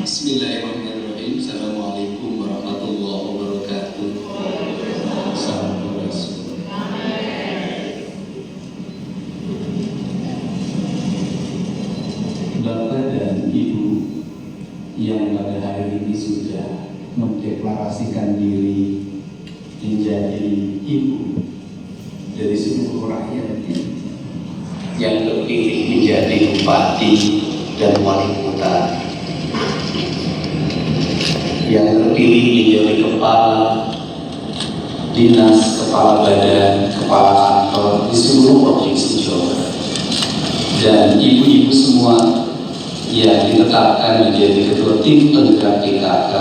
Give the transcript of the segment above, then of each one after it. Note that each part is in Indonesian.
Bismillahirrahmanirrahim. Assalamualaikum warahmatullahi wabarakatuh. Assalamualaikum. Bapak dan Ibu yang pada hari ini sudah mendeklarasikan diri menjadi ibu dari seluruh rakyat yang terpilih menjadi bupati dan wali kota, yang terpilih menjadi kepala dinas, kepala badan, kepala kantor di seluruh provinsi Jawa Barat, dan ibu-ibu semua yang ditetapkan menjadi ketua tim penggerak PKK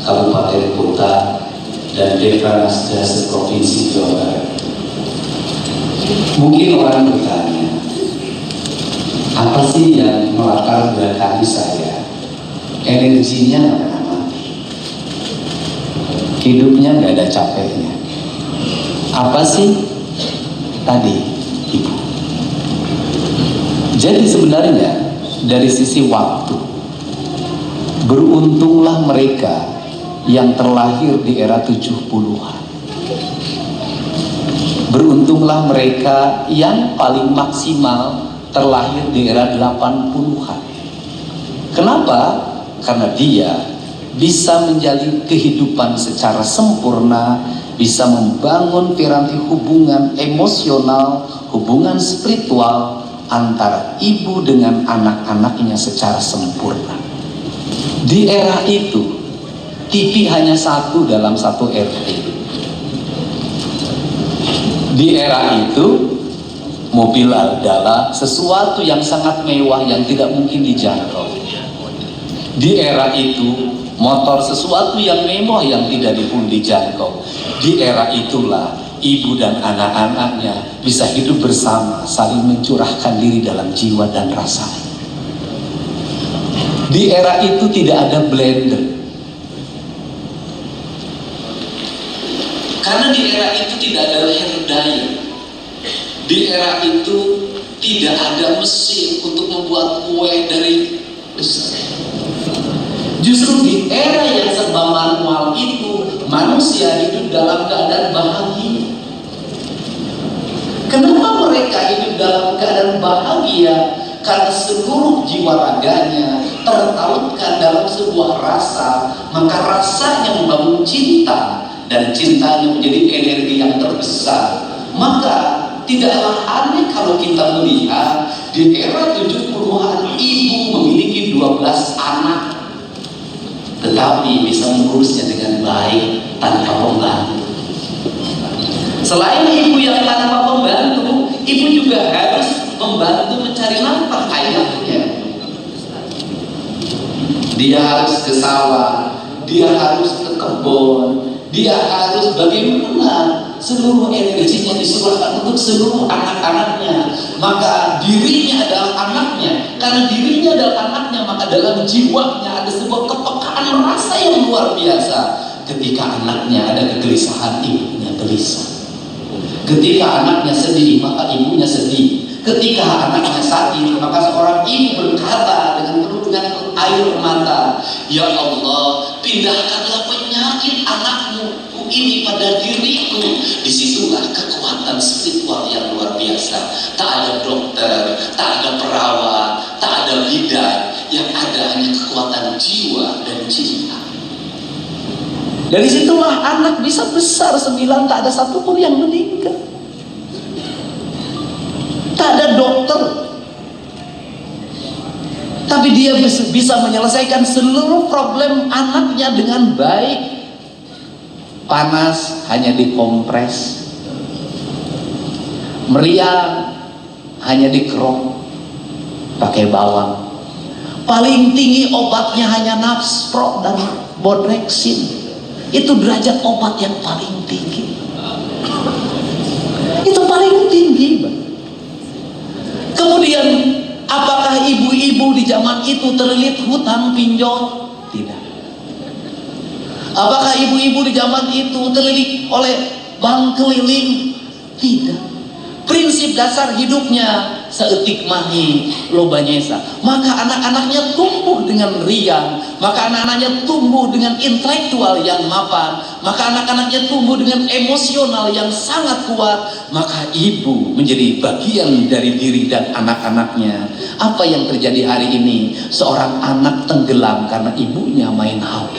Kabupaten Kota dan Dekranasda se-Provinsi Jawa Barat. Mungkin orang bertanya, apa sih yang melatar belakangi saya? Energinya nggak pernah mati, hidupnya nggak ada capeknya. Apa sih tadi, Ibu? Jadi sebenarnya dari sisi waktu, beruntunglah mereka yang terlahir di era 70-an. Beruntunglah mereka yang paling maksimal terlahir di era 80-an. Kenapa? Karena dia bisa menjalin kehidupan secara sempurna, bisa membangun piranti hubungan emosional, hubungan spiritual antara ibu dengan anak-anaknya secara sempurna. Di era itu, TV hanya satu dalam satu RT. Di era itu, mobil adalah sesuatu yang sangat mewah yang tidak mungkin dijangkau. Di era itu, motor sesuatu yang mewah yang tidak pun dijangkau. Di era itulah ibu dan anak-anaknya bisa hidup bersama, saling mencurahkan diri dalam jiwa dan rasanya. Di era itu tidak ada blender, karena di era itu tidak ada hair dryer. Di era itu tidak ada mesin untuk membuat kue dari besar. Justru di era yang serba manual itu, manusia hidup dalam keadaan bahagia. Kenapa mereka hidup dalam keadaan bahagia? Karena seluruh jiwa raganya tertautkan dalam sebuah rasa, maka rasanya membangun cinta, dan cintanya menjadi energi yang terbesar. Maka tidaklah aneh kalau kita melihat di era 70-an ibu memiliki 12 anak, tetapi bisa mengurusnya dengan baik tanpa pembantu. Selain ibu yang tanpa pembantu, ibu juga harus membantu mencari nafkah ayahnya. Dia harus ke sawah, dia harus ke kebun, dia harus bagaimana seluruh energinya diserahkan untuk seluruh anak-anaknya. Maka dirinya adalah anaknya. Karena dirinya adalah anaknya, maka dalam jiwanya ada sebuah kepekaan rasa yang luar biasa. Ketika anaknya ada kegelisahan, ibunya gelisah. Ketika anaknya sedih, maka ibunya sedih. Ketika anaknya sakit, maka seorang ibu berkata dengan penuh dengan air mata, "Ya Allah, pindahkanlah penyakit anakmu ini pada diriku." Disitulah kekuatan spiritual yang luar biasa. Tak ada dokter, tak ada perawat, tak ada bidan, yang ada hanya kekuatan jiwa dan cinta. Dari situlah anak bisa besar 9, tak ada satupun yang meninggal. Tak ada dokter, tapi dia bisa menyelesaikan seluruh problem anaknya dengan baik. Panas hanya dikompres, meriang hanya dikerok pakai bawang. Paling tinggi obatnya hanya Nafspro dan Bodrexin. Itu derajat obat yang paling tinggi. Itu paling tinggi, Bang. Kemudian, apakah ibu-ibu di zaman itu terlilit hutang pinjol? Tidak. Apakah ibu-ibu di zaman itu terlilit oleh bank keliling? Tidak. Prinsip dasar hidupnya seetik mahi lobanyesa, maka anak-anaknya tumbuh dengan riang, maka anak-anaknya tumbuh dengan intelektual yang mapan, maka anak-anaknya tumbuh dengan emosional yang sangat kuat, maka ibu menjadi bagian dari diri dan anak-anaknya. Apa yang terjadi hari ini? Seorang anak tenggelam karena ibunya main HP.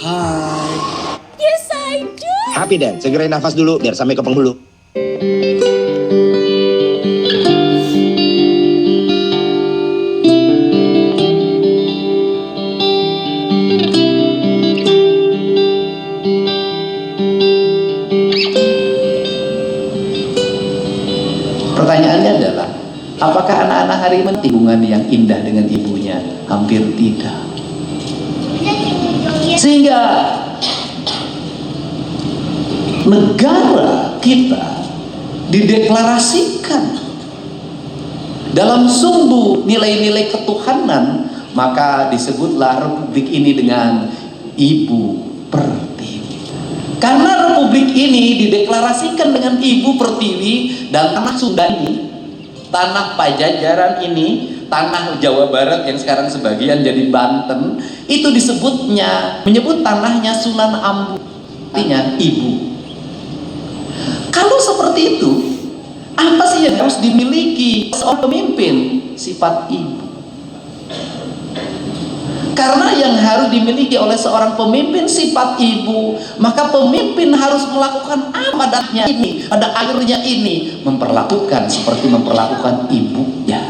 Hai. Yes, I do. Happy Dan, segerain nafas dulu biar sampai ke penghulu. Pertanyaannya adalah, apakah anak-anak hari ini hubungan yang indah dengan ibunya? Hampir tidak. Sehingga negara kita dideklarasikan dalam sumbu nilai-nilai ketuhanan, maka disebutlah republik ini dengan Ibu Pertiwi. Karena republik ini dideklarasikan dengan Ibu Pertiwi, dan tanah Sunda ini, tanah Pajajaran ini, tanah Jawa Barat yang sekarang sebagian jadi Banten, itu menyebut tanahnya Sunan Ambu, artinya ibu. Kalau seperti itu, apa sih yang harus dimiliki seorang pemimpin? Sifat ibu. Karena yang harus dimiliki oleh seorang pemimpin sifat ibu, maka pemimpin harus melakukan apa adanya ini, pada akhirnya ini, memperlakukan seperti memperlakukan ibunya.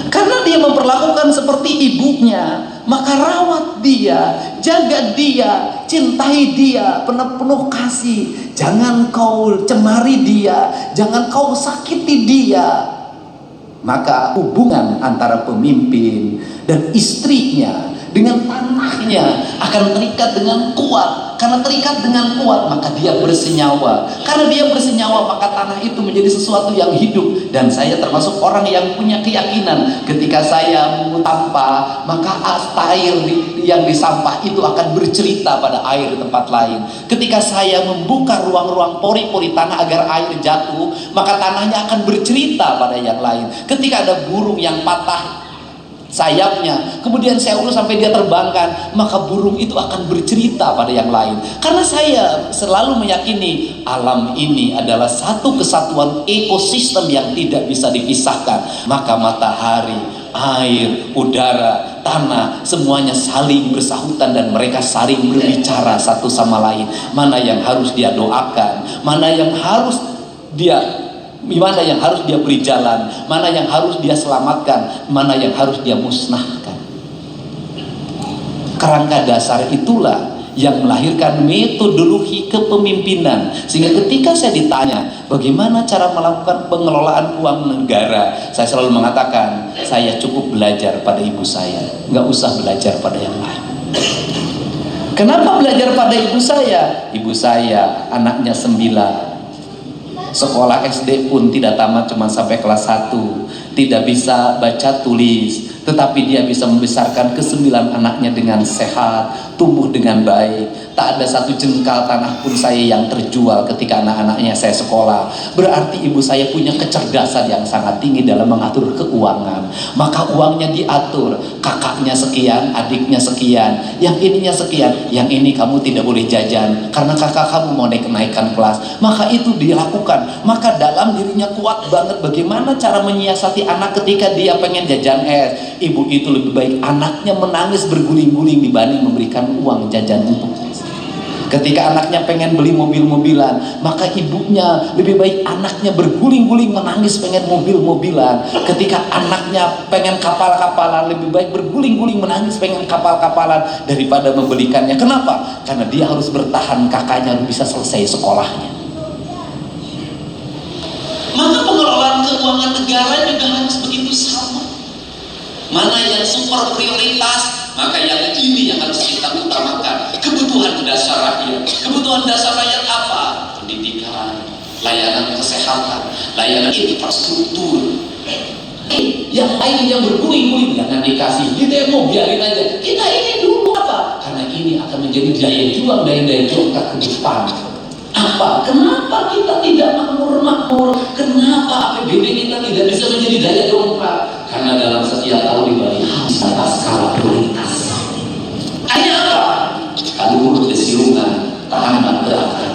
Karena dia memperlakukan seperti ibunya, maka rawat dia, jaga dia, cintai dia, penuh kasih. Jangan kau cemari dia, jangan kau sakiti dia. Maka hubungan antara pemimpin dan istrinya dengan tanahnya akan terikat dengan kuat. Karena terikat dengan kuat, maka dia bersenyawa. Karena dia bersenyawa, maka tanah itu menjadi sesuatu yang hidup. Dan saya termasuk orang yang punya keyakinan, ketika saya memungut sampah, maka air yang di sampah itu akan bercerita pada air di tempat lain. Ketika saya membuka ruang-ruang pori-pori tanah agar air jatuh, maka tanahnya akan bercerita pada yang lain. Ketika ada burung yang patah sayapnya, kemudian saya urus sampai dia terbangkan, maka burung itu akan bercerita pada yang lain. Karena saya selalu meyakini alam ini adalah satu kesatuan ekosistem yang tidak bisa dipisahkan. Maka matahari, air, udara, tanah, semuanya saling bersahutan dan mereka saling berbicara satu sama lain. Mana yang harus dia doakan, mana yang harus dia beri jalan, mana yang harus dia selamatkan, mana yang harus dia musnahkan. Kerangka dasar itulah yang melahirkan metodologi kepemimpinan. Sehingga ketika saya ditanya bagaimana cara melakukan pengelolaan uang negara, saya selalu mengatakan saya cukup belajar pada ibu saya, nggak usah belajar pada yang lain. Kenapa belajar pada ibu saya? Ibu saya anaknya 9, sekolah SD pun tidak tamat, cuma sampai kelas 1, tidak bisa baca tulis, tetapi dia bisa membesarkan ke-9 anaknya dengan sehat, tumbuh dengan baik. Tak ada satu jengkal tanah pun saya yang terjual ketika anak-anaknya saya sekolah. Berarti ibu saya punya kecerdasan yang sangat tinggi dalam mengatur keuangan. Maka uangnya diatur, kakaknya sekian, adiknya sekian, yang ininya sekian, yang ini kamu tidak boleh jajan karena kakak kamu mau naikkan kelas. Maka itu dilakukan. Maka dalam dirinya kuat banget bagaimana cara menyiasati anak ketika dia pengen jajan es. Ibu itu lebih baik anaknya menangis berguling-guling dibanding memberikan uang jajan untuk. Ketika anaknya pengen beli mobil-mobilan, maka ibunya lebih baik anaknya berguling-guling menangis pengen mobil-mobilan. Ketika anaknya pengen kapal-kapalan, lebih baik berguling-guling menangis pengen kapal-kapalan daripada membelikannya. Kenapa? Karena dia harus bertahan, kakaknya harus bisa selesai sekolahnya. Maka pengelolaan keuangan negara juga harus begitu sama. Mana yang super prioritas, maka yang ini yang harus kita utamakan. Kebutuhan dasar rakyat. Kebutuhan dasar rakyat apa? Pendidikan, layanan kesehatan, layanan infrastruktur. Yang lain yang berguling-guling jangan dikasih, di demo biarin aja. Kita ini dulu apa? Karena ini akan menjadi daya juang kita ke depan. Apa? Kenapa kita tidak makmur? Kenapa APBD kita tidak bisa menjadi daya dongkrak? Karena dalam setiap tahun dibagi atas skala prioritas. Hanya apa? Kalau urut desiungan, tahanan berakar.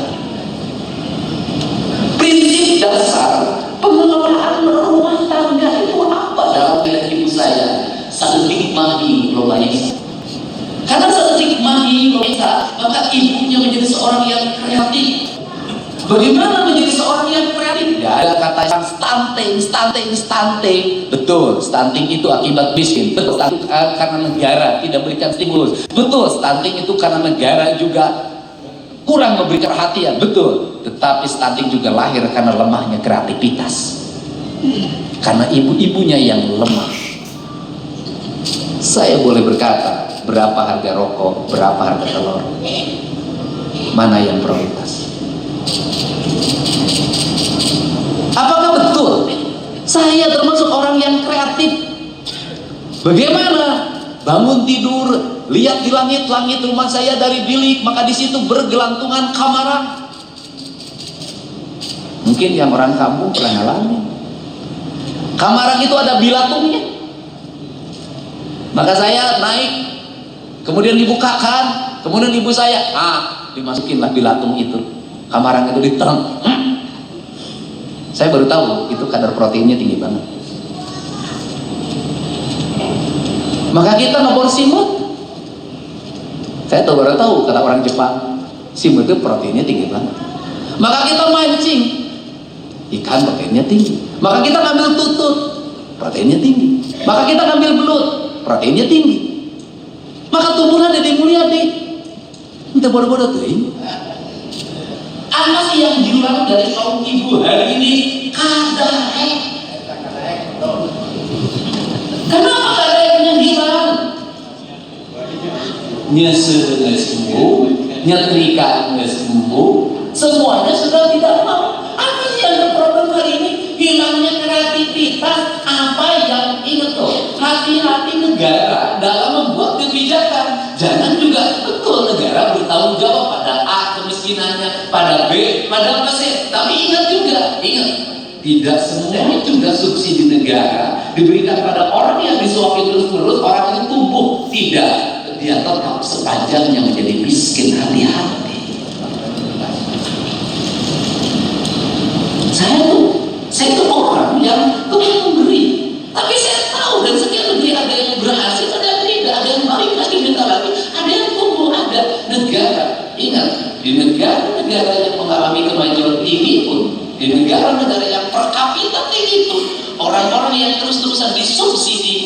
Prinsip dasar pengelolaan rumah tangga itu apa dalam ibu saya? Sadetik mahi lobaisa. Karena sadetik mahi lobaisa, maka ibunya menjadi seorang yang kreatif. Bagaimana menjadi seorang yang kreatif? Tidak ada kata yang stunting. Betul, stunting itu akibat miskin. Betul, stunting karena negara tidak berikan stimulus. Betul, stunting itu karena negara juga kurang memberikan perhatian. Betul, tetapi stunting juga lahir karena lemahnya kreativitas. Karena ibu-ibunya yang lemah. Saya boleh berkata, berapa harga rokok, berapa harga telur? Mana yang prioritas? Apakah betul saya termasuk orang yang kreatif? Bagaimana bangun tidur, lihat di langit rumah saya dari bilik, maka di situ bergelantungan kamarang. Mungkin yang orang kampung pernah ngalamin. Kamarang itu ada bilatungnya. Maka saya naik, kemudian dibukakan, kemudian ibu saya, dimasukinlah bilatung itu. Kamarang itu diterang. Saya baru tahu itu kadar proteinnya tinggi banget. Maka kita ngebor simut. Saya baru tahu kata orang Jepang, simut itu proteinnya tinggi banget. Maka kita mancing, ikan proteinnya tinggi. Maka kita ngambil tutut, proteinnya tinggi. Maka kita ngambil belut, proteinnya tinggi. Maka tumbuhlah Dede Mulyadi. Kita bodoh-bodoh tuh ini. Apa sih yang diulang dari kaum ibu hari ini? Kadang. Kenapa kadang yang hilang? Nyese sembuh, nyetrika sembuh, semuanya sudah tidak mau. Apa sih yang problem hari ini? Hilangnya kreativitas. Apa yang ingat tuh? Hati-hati negara dalam membuat kebijakan. Jangan juga betul negara bertanggung jawab pada A kemiskinannya, pada B, pada C. Tapi ingat tidak semuanya juga subsidi negara diberikan pada orang yang disuapi terus-terus, orang yang tumbuh. Tidak, dia tetap sepanjangnya menjadi miskin. Hati-hati. Saya tuh orang yang tukang memberi, tapi saya tahu dan sekian negeri ada yang berhasil, ada yang tidak, ada yang balik lagi minta lagi, ada yang tumbuh, ada negara. Ingat, di negara-negara yang mengalami kemajuan tinggi pun, di negara-negara yang per kapita tinggi pun, orang-orang yang terus-terusan disubsidi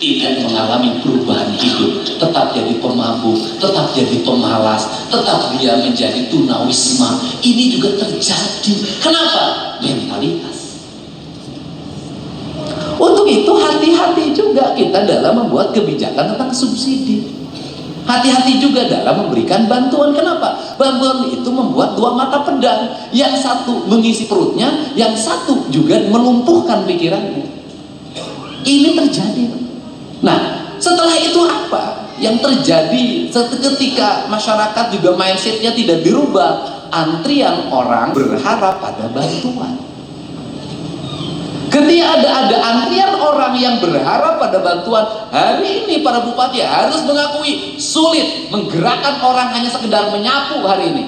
tidak mengalami perubahan hidup, tetap jadi pemabuk, tetap jadi pemalas, tetap dia menjadi tunawisma. Ini juga terjadi. Kenapa? Mentalitas. Untuk itu hati-hati juga kita dalam membuat kebijakan tentang subsidi. Hati-hati juga dalam memberikan bantuan. Kenapa? Bantuan itu membuat dua mata pedang. Yang satu mengisi perutnya, yang satu juga melumpuhkan pikirannya. Ini terjadi. Nah, setelah itu apa yang terjadi ketika masyarakat juga mindsetnya tidak dirubah? Antrian orang berharap pada bantuan. Ketika ada antrian orang yang berharap pada bantuan, hari ini para bupati harus mengakui sulit menggerakkan orang hanya sekedar menyapu hari ini.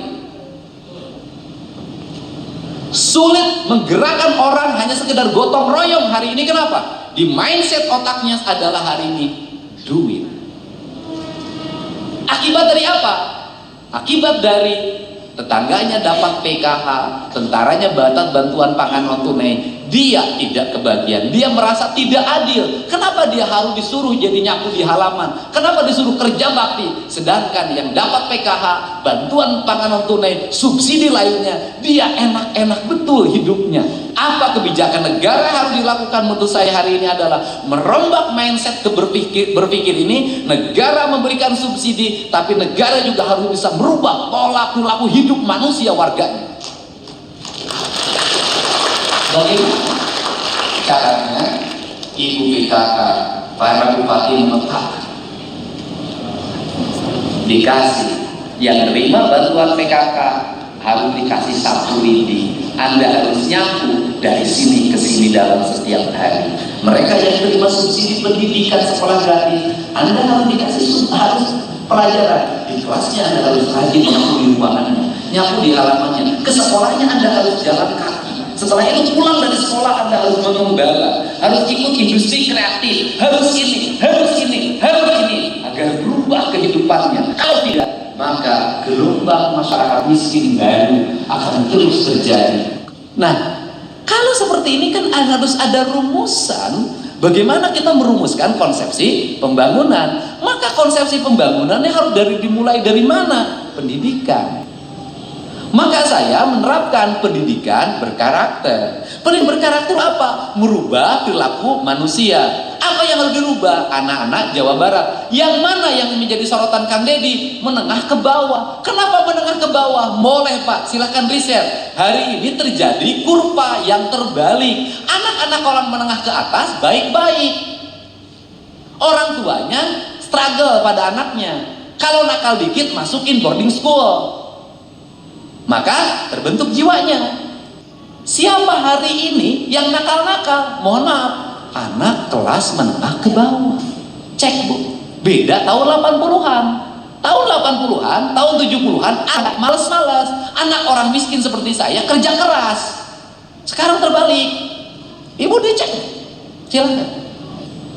Sulit menggerakkan orang hanya sekedar gotong royong hari ini. Kenapa? Di mindset otaknya adalah hari ini duit. Akibat dari apa? Akibat dari tetangganya dapat PKH, tentaranya dapat bantuan pangan non tunai, dia tidak kebagian, dia merasa tidak adil. Kenapa dia harus disuruh jadi nyapu di halaman? Kenapa disuruh kerja bakti? Sedangkan yang dapat PKH, bantuan pangan non tunai, subsidi lainnya, dia enak-enak betul hidupnya. Apa kebijakan negara harus dilakukan menurut saya hari ini adalah merombak mindset berpikir ini. Negara memberikan subsidi, tapi negara juga harus bisa merubah pola perilaku hidup manusia warganya. Bagaimana caranya? Ibu PKK, para bupati menetapkan dikasih yang terima bantuan PKK harus dikasih satu lidi. Anda harus nyapu dari sini ke sini dalam setiap hari. Mereka yang terima subsidi pendidikan sekolah gratis, Anda harus dikasih harus pelajaran di kelasnya. Anda harus rajin nyapu di ruangannya, nyapu di halamannya. Ke sekolahnya Anda harus jalan kaki. Setelah itu pulang dari sekolah Anda harus mengembala, harus ikut industri kreatif, harus ini, harus ini, harus ini, agar berubah kehidupannya. Kalau tidak, maka gelombang masyarakat miskin baru akan terus terjadi. Nah, kalau seperti ini kan harus ada rumusan. Bagaimana kita merumuskan konsepsi pembangunan? Maka konsepsi pembangunannya harus dimulai dari mana? Pendidikan. Maka saya menerapkan pendidikan berkarakter. Pendidikan berkarakter apa? Merubah perilaku manusia. Apa yang harus dirubah? Anak-anak Jawa Barat. Yang mana yang menjadi sorotan Kang Deddy? Menengah ke bawah. Kenapa menengah ke bawah? Boleh Pak, silahkan riset. Hari ini terjadi kurva yang terbalik. Anak-anak orang menengah ke atas baik-baik. Orang tuanya struggle pada anaknya. Kalau nakal dikit masukin boarding school, maka terbentuk jiwanya. Siapa hari ini yang nakal-nakal? Mohon maaf, anak kelas menengah ke bawah. Cek Bu, beda tahun 80-an. Tahun 80-an, tahun 70-an, anak males-males. Anak orang miskin seperti saya kerja keras. Sekarang terbalik. Ibu dicek, silakan.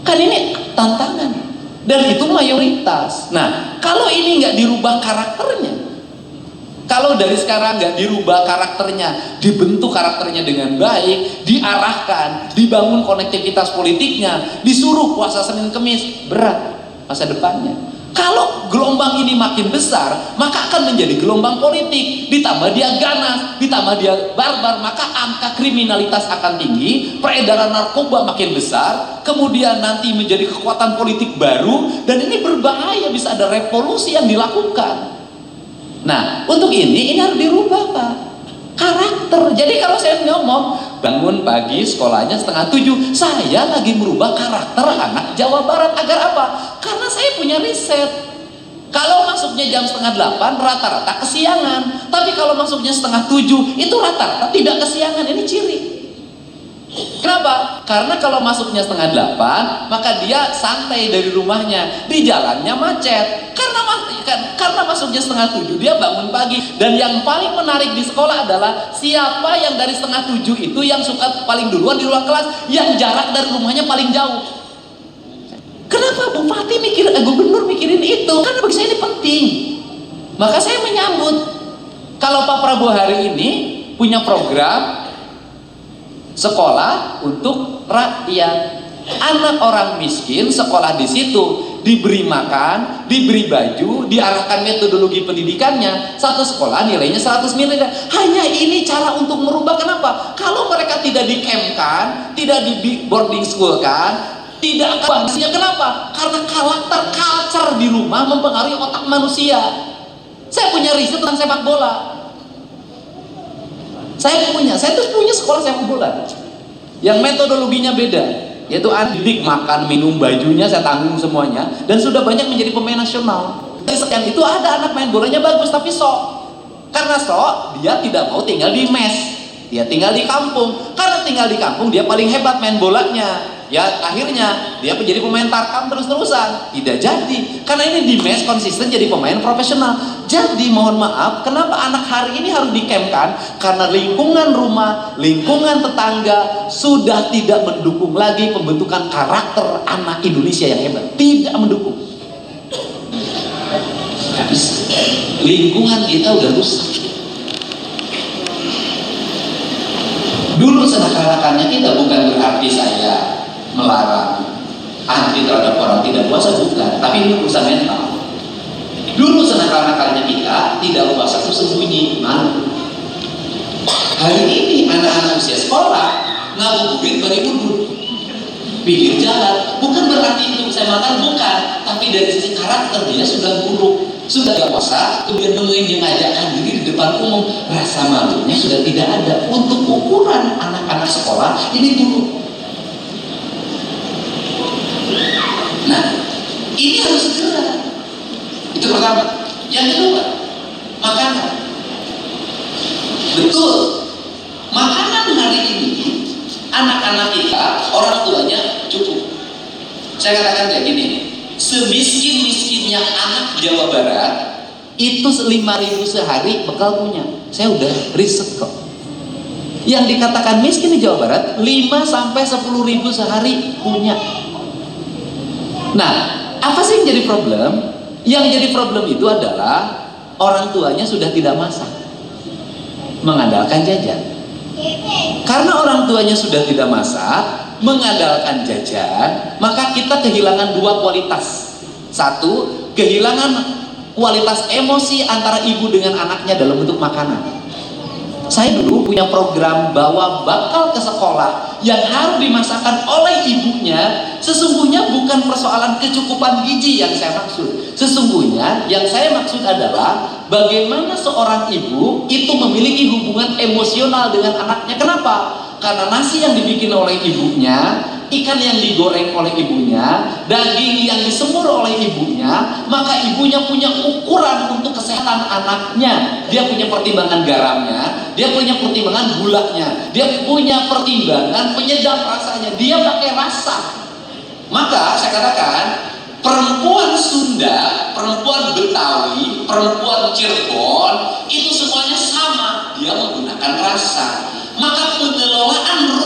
Kan ini tantangan. Dan itu mayoritas. Nah, kalau ini nggak dirubah karakternya, kalau dari sekarang nggak dirubah karakternya, dibentuk karakternya dengan baik, diarahkan, dibangun konektivitas politiknya, disuruh puasa Senin Kemis, berat masa depannya. Kalau gelombang ini makin besar, maka akan menjadi gelombang politik. Ditambah dia ganas, ditambah dia barbar, maka angka kriminalitas akan tinggi, peredaran narkoba makin besar, kemudian nanti menjadi kekuatan politik baru, dan ini berbahaya, bisa ada revolusi yang dilakukan. Nah, untuk ini harus dirubah Pak, karakter. Jadi kalau saya ngomong bangun pagi sekolahnya 6:30, saya lagi merubah karakter anak Jawa Barat. Agar apa? Karena saya punya riset. Kalau masuknya jam 7:30 rata-rata kesiangan, tapi kalau masuknya 6:30 itu rata-rata tidak kesiangan. Ini ciri. Kenapa? Karena kalau masuknya 7:30 maka dia santai dari rumahnya, di jalannya macet. Karena masuknya 6:30 dia bangun pagi. Dan yang paling menarik di sekolah adalah siapa yang dari 6:30 itu yang suka paling duluan di ruang kelas, yang jarak dari rumahnya paling jauh. Kenapa bupati gubernur mikirin itu? Karena bagi saya ini penting. Maka saya menyambut kalau Pak Prabowo hari ini punya program sekolah untuk rakyat. Anak orang miskin sekolah di situ, diberi makan, diberi baju, diarahkan metodologi pendidikannya. Satu sekolah nilainya 100 miliar. Hanya ini cara untuk merubah. Kenapa? Kalau mereka tidak di-camp-kan, tidak di boarding school kan, tidak akan bahasanya. Kenapa? Karena karakter culture di rumah mempengaruhi otak manusia. Saya punya riset tentang sepak bola. Saya punya sekolah sepak bola yang metodologinya beda, yaitu didik, makan, minum, bajunya saya tanggung semuanya, dan sudah banyak menjadi pemain nasional. Dari sekian itu ada anak main bolanya bagus tapi sok. Karena sok, dia tidak mau tinggal di mes, dia tinggal di kampung. Karena tinggal di kampung dia paling hebat main bolanya. Ya akhirnya dia menjadi pemain tarkam terus-terusan. Tidak jadi, karena ini di mes konsisten jadi pemain profesional. Jadi mohon maaf, kenapa anak hari ini harus dikemkan? Karena lingkungan rumah, lingkungan tetangga sudah tidak mendukung lagi pembentukan karakter anak Indonesia yang hebat. Tidak mendukung. Habis lingkungan kita udah rusak. Dulu senak-anakannya kita bukan berarti saya melarang anti terhadap orang tidak puasa, bukan, tapi ini urusan mental. Dulu senak-anakannya kita tidak puasa itu sembunyi, malu. Hari ini anak-anak usia sekolah ngabuburit bagi udut pinggir jalan. Bukan berarti itu saya makan, bukan, tapi dari sisi karakter dia sudah buruk. Sudah tidak puasa, kemudian nemuin dia ngajakkan diri di depan umum, rasa malunya sudah tidak ada. Untuk ukuran anak-anak sekolah ini dulu. Nah, ini harus segera. Itu pertama. Yang kedua, makanan. Betul, makanan hari ini anak-anak kita, orang tuanya cukup. Saya katakan kayak gini, semiskin-miskinnya anak Jawa Barat itu 5.000 sehari bekal punya. Saya udah riset kok. Yang dikatakan miskin di Jawa Barat 5 sampai 10.000 sehari punya. Nah, apa sih yang jadi problem? Yang jadi problem itu adalah orang tuanya sudah tidak masak, mengandalkan jajan. Karena orang tuanya sudah tidak masak, mengandalkan jajan, maka kita kehilangan dua kualitas. Satu, kehilangan kualitas emosi antara ibu dengan anaknya dalam bentuk makanan. Saya dulu punya program bawa bakal ke sekolah yang harus dimasakkan oleh ibunya. Sesungguhnya bukan persoalan kecukupan gizi yang saya maksud. Sesungguhnya yang saya maksud adalah bagaimana seorang ibu itu memiliki hubungan emosional dengan anaknya. Kenapa? Karena nasi yang dibikin oleh ibunya, ikan yang digoreng oleh ibunya, daging yang disemur oleh ibunya, maka ibunya punya ukuran untuk kesehatan anaknya. Dia punya pertimbangan garamnya, dia punya pertimbangan gulanya, dia punya pertimbangan penyedap rasanya, dia pakai rasa. Maka saya katakan, perempuan Sunda, perempuan Betawi, perempuan Cirebon itu semuanya sama, dia menggunakan rasa. Maka pengelolaan